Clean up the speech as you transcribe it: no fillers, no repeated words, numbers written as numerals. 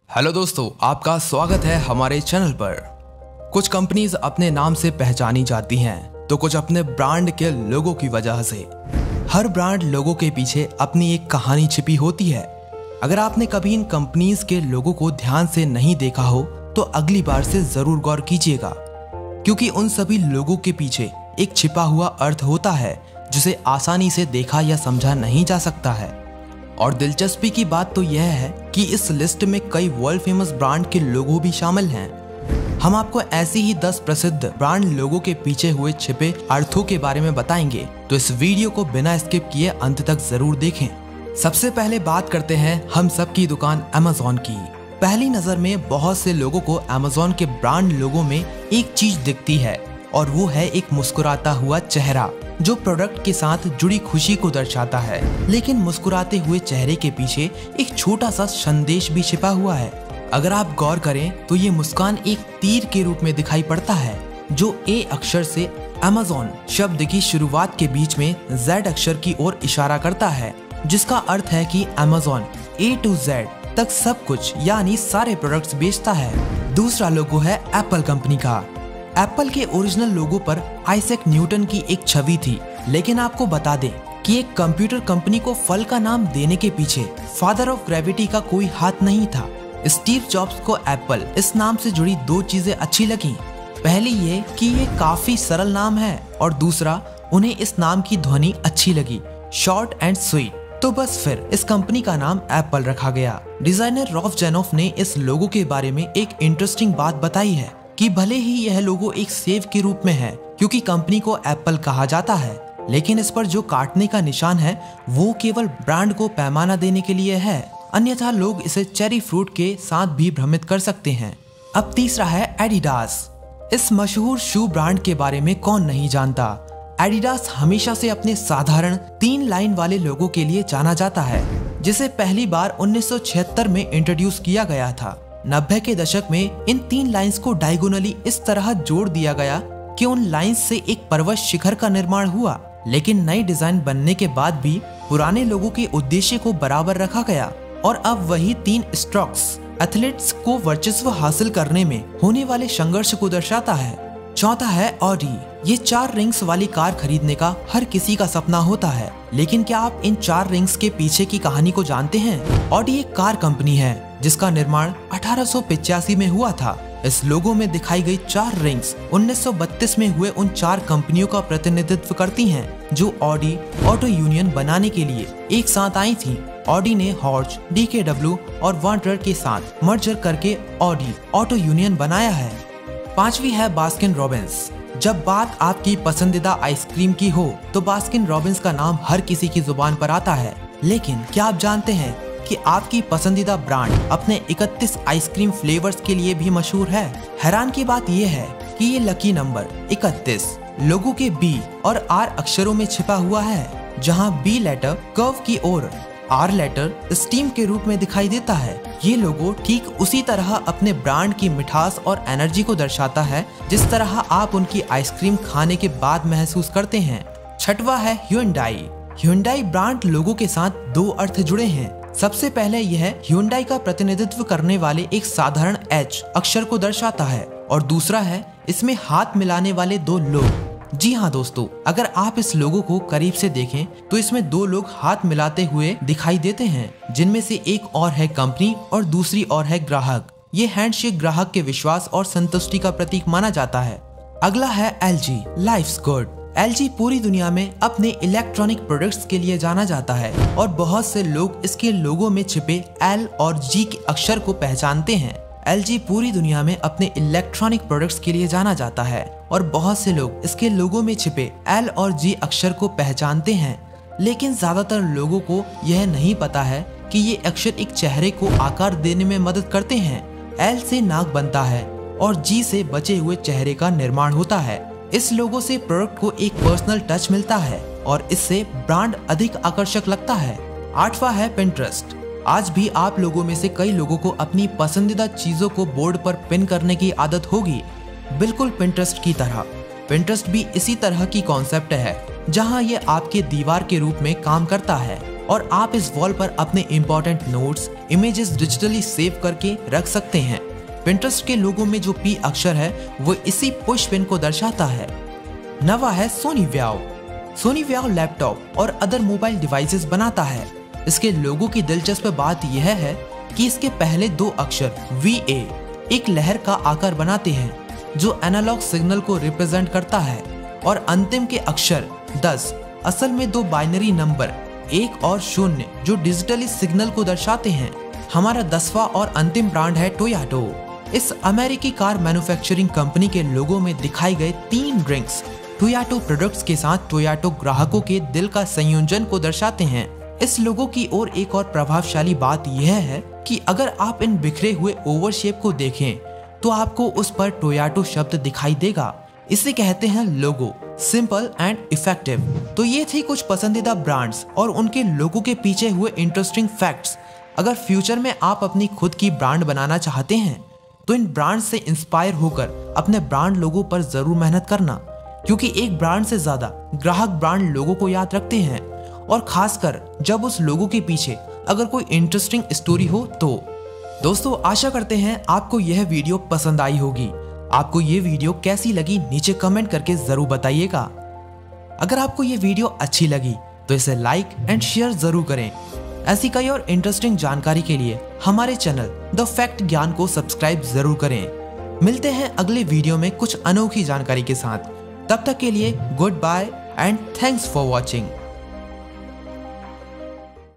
Hello दोस्तों, आपका स्वागत है हमारे चैनल पर। कुछ कंपनीज अपने नाम से पहचानी जाती हैं, तो कुछ अपने ब्रांड के लोगों की वजह से। हर ब्रांड लोगों के पीछे अपनी एक कहानी छिपी होती है। अगर आपने कभी इन कंपनीज के लोगों को ध्यान से नहीं देखा हो तो अगली बार से जरूर गौर कीजिएगा, क्योंकि उन सभी लोगों के पीछे एक छिपा हुआ अर्थ होता है जिसे आसानी से देखा या समझा नहीं जा सकता है। और दिलचस्पी की बात तो यह है कि इस लिस्ट में कई वर्ल्ड फेमस ब्रांड के लोगो भी शामिल हैं। हम आपको ऐसी ही 10 प्रसिद्ध ब्रांड लोगों के पीछे हुए छिपे अर्थों के बारे में बताएंगे, तो इस वीडियो को बिना स्किप किए अंत तक जरूर देखें। सबसे पहले बात करते हैं हम सब की दुकान अमेज़न की। पहली नजर में बहुत से लोगों को अमेज़न के ब्रांड लोगो में एक चीज दिखती है, और वो है एक मुस्कुराता हुआ चेहरा जो प्रोडक्ट के साथ जुड़ी खुशी को दर्शाता है। लेकिन मुस्कुराते हुए चेहरे के पीछे एक छोटा सा संदेश भी छिपा हुआ है। अगर आप गौर करें तो ये मुस्कान एक तीर के रूप में दिखाई पड़ता है, जो ए अक्षर से अमेज़न शब्द की शुरुआत के बीच में जेड अक्षर की ओर इशारा करता है, जिसका अर्थ है कि अमेज़न ए टू जेड तक सब कुछ यानी सारे प्रोडक्ट्स बेचता है। दूसरा लोगो है एप्पल कंपनी का। एप्पल के ओरिजिनल लोगो पर आइजैक न्यूटन की एक छवि थी, लेकिन आपको बता दें कि एक कंप्यूटर कंपनी को फल का नाम देने के पीछे फादर ऑफ ग्रेविटी का कोई हाथ नहीं था। स्टीव जॉब्स को एप्पल इस नाम से जुड़ी 2 चीजें अच्छी लगी। पहली ये कि ये काफी सरल नाम है, और दूसरा उन्हें इस नाम की ध्वनि अच्छी लगी, शॉर्ट एंड स्वीट। तो बस फिर इस कंपनी का नाम एप्पल रखा गया। डिजाइनर रॉफ जेनोफ ने इस लोगो के बारे में एक इंटरेस्टिंग बात बताई है कि भले ही यह लोगो एक सेव के रूप में है, क्योंकि कंपनी को एप्पल कहा जाता है, लेकिन इस पर जो काटने का निशान है वो केवल ब्रांड को पैमाना देने के लिए है, अन्यथा लोग इसे चेरी फ्रूट के साथ भी भ्रमित कर सकते हैं। अब तीसरा है एडिडास। इस मशहूर शू ब्रांड के बारे में कौन नहीं जानता। एडिडास हमेशा से अपने साधारण 3 लाइन वाले लोगो के लिए जाना जाता है, जिसे पहली बार 1976 में इंट्रोड्यूस किया गया था। 90 के दशक में इन 3 लाइंस को डायगोनली इस तरह जोड़ दिया गया कि उन लाइंस से एक पर्वत शिखर का निर्माण हुआ। लेकिन नई डिजाइन बनने के बाद भी पुराने लोगों के उद्देश्य को बराबर रखा गया, और अब वही 3 स्ट्रोक्स एथलीट्स को वर्चस्व हासिल करने में होने वाले संघर्ष को दर्शाता है। चौथा है ऑडी। ये 4 रिंग्स वाली कार खरीदने का हर किसी का सपना होता है, लेकिन क्या आप इन 4 रिंग्स के पीछे की कहानी को जानते हैं? ऑडी एक कार कंपनी है जिसका निर्माण 1885 में हुआ था। इस लोगो में दिखाई गई 4 रिंग्स 1932 में हुए उन 4 कंपनियों का प्रतिनिधित्व करती हैं, जो ऑडी ऑटो यूनियन बनाने के लिए एक साथ आई थी। ऑडी ने हॉर्च, डीकेडब्ल्यू और वांडरर के साथ मर्जर करके ऑडी ऑटो यूनियन बनाया है। 5वीं है बास्किन रॉबिन्स। जब बात आपकी पसंदीदा आइसक्रीम की हो तो बास्किन रॉबिन्स का नाम हर किसी की जुबान पर आता है, लेकिन क्या आप जानते हैं कि आपकी पसंदीदा ब्रांड अपने 31 आइसक्रीम फ्लेवर्स के लिए भी मशहूर है? हैरान की बात यह है कि ये लकी नंबर 31 लोगों के बी और आर अक्षरों में छिपा हुआ है, जहां बी लेटर कर्व की ओर, आर लेटर स्टीम के रूप में दिखाई देता है। ये लोगो ठीक उसी तरह अपने ब्रांड की मिठास और एनर्जी को दर्शाता है जिस तरह आप उनकी आइसक्रीम खाने के बाद महसूस करते हैं। 6वां है ह्यूंडई। ह्यूंडई ब्रांड लोगो के साथ 2 अर्थ जुड़े हैं। सबसे पहले यह ह्यूंडई का प्रतिनिधित्व करने वाले एक साधारण एच अक्षर को दर्शाता है, और दूसरा है इसमें हाथ मिलाने वाले 2 लोग। जी हाँ दोस्तों, अगर आप इस लोगो को करीब से देखें तो इसमें 2 लोग हाथ मिलाते हुए दिखाई देते हैं, जिनमें से एक और है कंपनी और दूसरी और है ग्राहक। ये हैंडशेक ग्राहक के विश्वास और संतुष्टि का प्रतीक माना जाता है। अगला है एलजी लाइफ्स गुड। एलजी पूरी दुनिया में अपने इलेक्ट्रॉनिक प्रोडक्ट्स के लिए जाना जाता है, और बहुत से लोग इसके लोगो में छिपे एल और जी के अक्षर को पहचानते हैं। एलजी पूरी दुनिया में अपने इलेक्ट्रॉनिक प्रोडक्ट्स के लिए जाना जाता है, और बहुत से लोग इसके लोगो में छिपे एल और जी अक्षर को पहचानते हैं, लेकिन ज्यादातर लोगों को यह नहीं पता है कि ये अक्षर एक चेहरे को आकार देने में मदद करते हैं। एल से नाक बनता है और जी से बचे हुए चेहरे का निर्माण होता है। इस लोगो से प्रोडक्ट को एक पर्सनल टच मिलता है, और इससे ब्रांड अधिक आकर्षक लगता है। 8वां है पिंटरेस्ट। आज भी आप लोगों में से कई लोगों को अपनी पसंदीदा चीजों को बोर्ड पर पिन करने की आदत होगी, बिल्कुल पिंटरेस्ट की तरह। पिंटरेस्ट भी इसी तरह की कॉन्सेप्ट है, जहां ये आपके दीवार के रूप में काम करता है। और आप इस वॉल पर अपने important notes, images digitally save करके रख सकते हैं। पिंटरेस्ट के लोगो में जो P अक्षर है वो इसी पुश पिन को दर्शाता है। नवा है सोनी व्याओ। सोनी व्याओ लैपटॉप और अदर मोबाइल डिवाइसेस बनाता है। इसके लोगो की दिलचस्प बात यह है कि इसके पहले 2 अक्षर VA एक लहर का आकार बनाते हैं जो एनालॉग सिग्नल को रिप्रेजेंट करता है, और अंतिम के अक्षर 10 असल में 2 बाइनरी नंबर 1 और 0 जो डिजिटली सिग्नल को दर्शाते हैं। हमारा 10वां और अंतिम ब्रांड है टोयोटा। इस अमेरिकी कार मैन्युफैक्चरिंग कंपनी के लोगो में दिखाई गए 3 ड्रिंक्स टोयोटा प्रोडक्ट्स के साथ टोयोटा ग्राहकों के दिल का संयोजन को दर्शाते हैं। इस लोगो की ओर एक और प्रभावशाली बात यह है कि अगर आप इन बिखरे हुए ओवल शेप को देखें तो आपको उस पर टोयोटा शब्द दिखाई देगा। इसे कहते हैं लोगो, सिंपल एंड इफेक्टिव। तो ये थी कुछ पसंदीदा ब्रांड्स और उनके लोगो के पीछे हुए इंटरेस्टिंग फैक्ट्स। अगर फ्यूचर में आप अपनी खुद की ब्रांड बनाना चाहते हैं तो इन ब्रांड से इंस्पायर होकर अपने ब्रांड लोगो पर जरूर मेहनत करना, क्योंकि एक ब्रांड से ज्यादा ग्राहक ब्रांड लोगो को याद रखते हैं, और खासकर जब उस लोगो के पीछे अगर कोई इंटरेस्टिंग स्टोरी हो तो। दोस्तों, आशा करते हैं आपको यह वीडियो पसंद आई होगी। आपको ये वीडियो कैसी लगी नीचे कमेंट करके जरूर बताइएगा। अगर आपको ये वीडियो अच्छी लगी तो इसे लाइक एंड शेयर जरूर करें। ऐसी कई और इंटरेस्टिंग जानकारी के लिए हमारे चैनल द फैक्ट ज्ञान को सब्सक्राइब जरूर करें। मिलते हैं अगले वीडियो में कुछ अनोखी जानकारी के साथ। तब तक के लिए goodbye and thanks for watching.